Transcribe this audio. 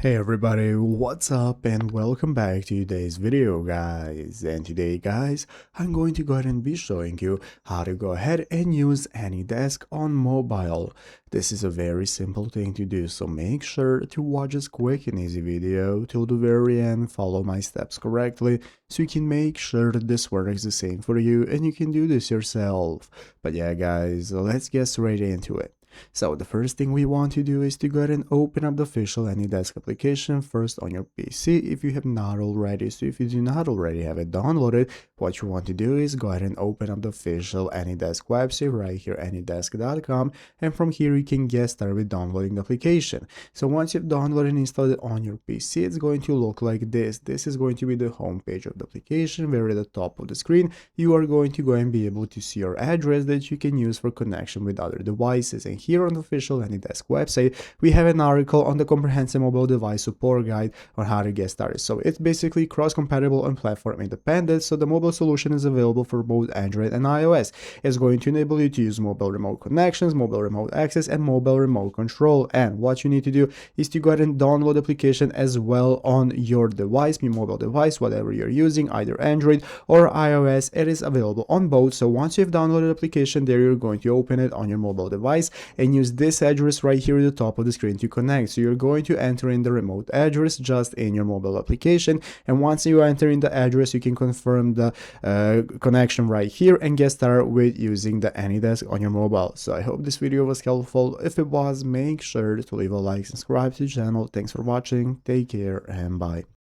Hey everybody, what's up and welcome back to today's video guys. And today guys, I'm going to go ahead and be showing you how to go ahead and use AnyDesk on mobile. This is a very simple thing to do, so make sure to watch this quick and easy video till the very end, follow my steps correctly so you can make sure that this works the same for you and you can do this yourself. But yeah guys, let's get straight into it. So the first thing we want to do is to go ahead and open up the official AnyDesk application first on your PC if you have not already. So if you do not already have it downloaded, what you want to do is go ahead and open up the official AnyDesk website right here, anydesk.com, and from here you can get started with downloading the application. So once you've downloaded and installed it on your PC, it's going to look like this. This is going to be the home page of the application, where at the top of the screen you are going to go and be able to see your address that you can use for connection with other devices. And here on the official AnyDesk website, we have an article on the comprehensive mobile device support guide on how to get started. So it's basically cross-compatible and platform independent, so the mobile solution is available for both Android and iOS. It's going to enable you to use mobile remote connections, mobile remote access, and mobile remote control. And what you need to do is to go ahead and download the application as well on your device, your mobile device, whatever you're using, either Android or iOS. It is available on both. So once you've downloaded the application, there you're going to open it on your mobile device and use this address right here at the top of the screen to connect. So you're going to enter in the remote address just in your mobile application, and once you enter in the address, you can confirm the connection right here and get started with using the AnyDesk on your mobile. So I hope this video was helpful. If it was, make sure to leave a like, subscribe to the channel. Thanks for watching, take care, and bye.